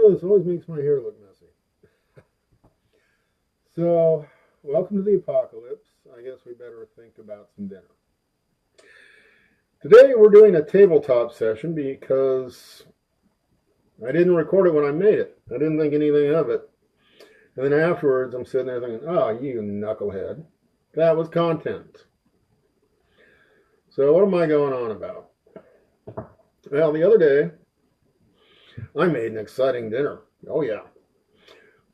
Oh, this always makes my hair look messy. So, welcome to the apocalypse. I guess we better think about some dinner. Today we're doing a tabletop session because I didn't record it when I made it. I didn't think anything of it. And then afterwards I'm sitting there thinking, oh, you knucklehead. That was content. So what am I going on about? Well, the other day I made an exciting dinner. Oh yeah.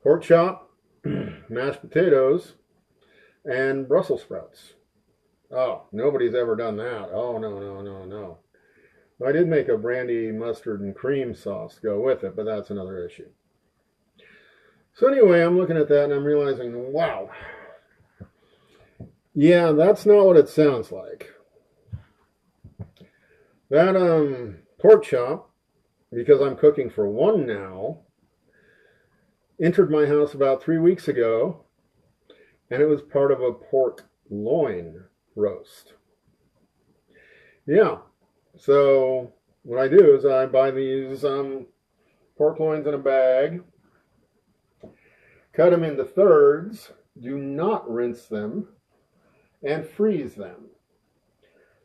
Pork chop, mashed potatoes, and Brussels sprouts. Oh, nobody's ever done that. Oh, no, no, no, no. I did make a brandy mustard and cream sauce to go with it, but that's another issue. So anyway, I'm looking at that and I'm realizing, wow. Yeah, that's not what it sounds like. That pork chop, because I'm cooking for one now, entered my house about 3 weeks ago, and it was part of a pork loin roast. Yeah, so what I do is I buy these pork loins in a bag, cut them into thirds, do not rinse them, and freeze them.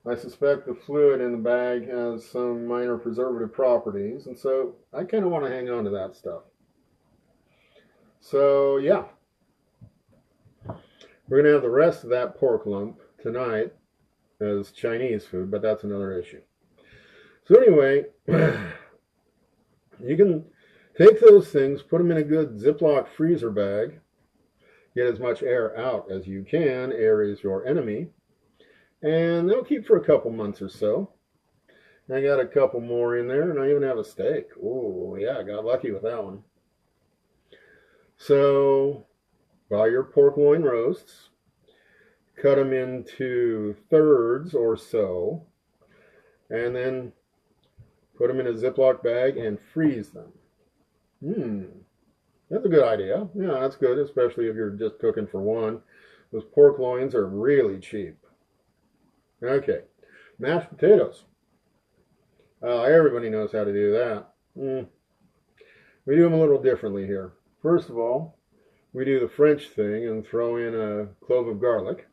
I suspect the fluid in the bag has some minor preservative properties, and so I kind of want to hang on to that stuff. So yeah, we're going to have the rest of that pork lump tonight as Chinese food, but that's another issue. So anyway, you can take those things, put them in a good Ziploc freezer bag, get as much air out as you can. Air is your enemy. And they'll keep for a couple months or so. I got a couple more in there, and I even have a steak. Oh, yeah, I got lucky with that one. So, buy your pork loin roasts, cut them into thirds or so, and then put them in a Ziploc bag and freeze them. That's a good idea. Yeah, that's good, especially if you're just cooking for one. Those pork loins are really cheap. Okay, mashed potatoes. Everybody knows how to do that. We do them a little differently here. First of all, we do the French thing and throw in a clove of garlic.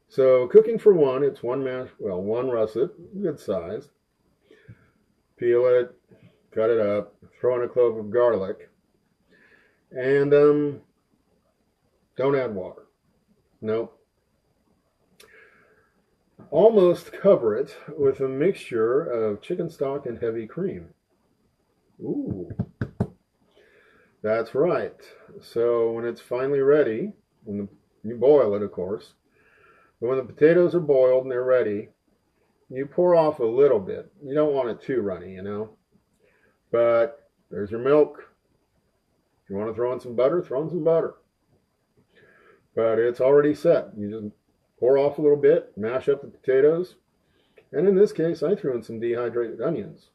So cooking for one, it's one russet, good size. Peel it, cut it up, throw in a clove of garlic, and don't add water. Nope. Almost cover it with a mixture of chicken stock and heavy cream. Ooh, that's right. So when it's finally ready, you boil it, of course. But when the potatoes are boiled and they're ready, you pour off a little bit. You don't want it too runny, But there's your milk. If you want to throw in some butter, throw in some butter. But it's already set. You just pour off a little bit, mash up the potatoes, and in this case, I threw in some dehydrated onions.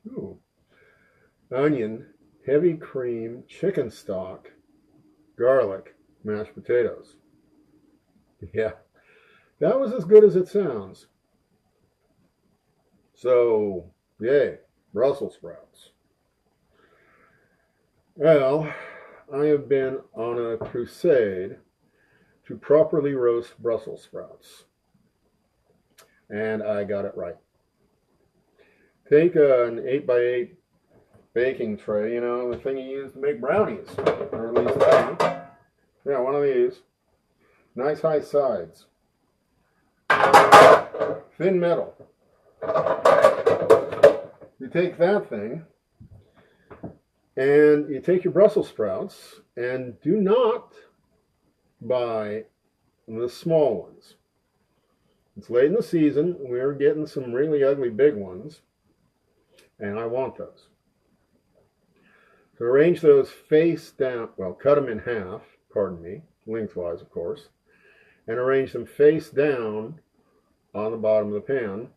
Ooh. Onion, heavy cream, chicken stock, garlic, mashed potatoes. Yeah, that was as good as it sounds. So, yay, Brussels sprouts. Well, I have been on a crusade to properly roast Brussels sprouts. And I got it right. Take an 8x8 baking tray, the thing you use to make brownies, or at least that. Yeah, one of these. Nice high sides. Thin metal. You take that thing, and you take your Brussels sprouts, and do not buy the small ones. It's late in the season. We're getting some really ugly big ones, and I want those. So arrange those face down, cut them in half, pardon me, lengthwise, of course, and arrange them face down on the bottom of the pan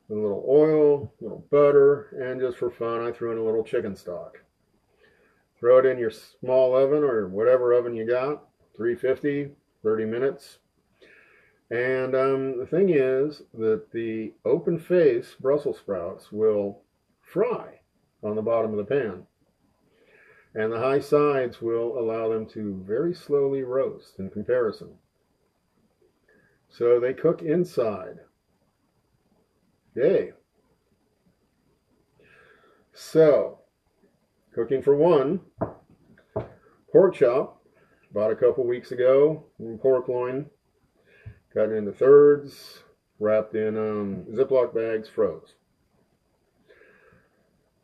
with a little oil, a little butter, and just for fun, I threw in a little chicken stock. Throw it in your small oven or whatever oven you got, 350, 30 minutes. And the thing is that the open face Brussels sprouts will fry. on the bottom of the pan. And the high sides will allow them to very slowly roast in comparison. So they cook inside. Yay. So, cooking for one, pork chop, bought a couple weeks ago, pork loin, cut it into thirds, wrapped in Ziploc bags, froze.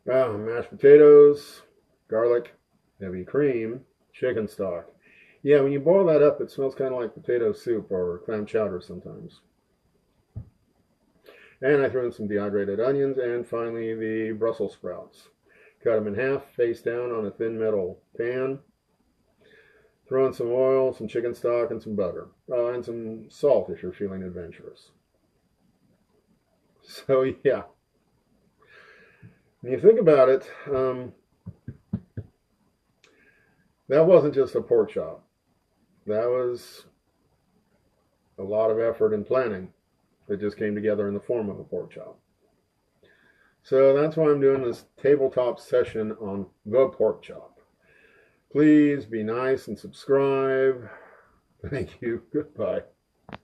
Mashed potatoes, garlic, heavy cream, chicken stock. Yeah, when you boil that up, it smells kind of like potato soup or clam chowder sometimes. And I threw in some dehydrated onions, and finally the Brussels sprouts. Cut them in half, face down on a thin metal pan. Throw in some oil, some chicken stock, and some butter. And some salt if you're feeling adventurous. So yeah, when you think about it, that wasn't just a pork chop. That was a lot of effort and planning that just came together in the form of a pork chop. So that's why I'm doing this tabletop session on the pork chop. Please be nice and subscribe. Thank you. Goodbye.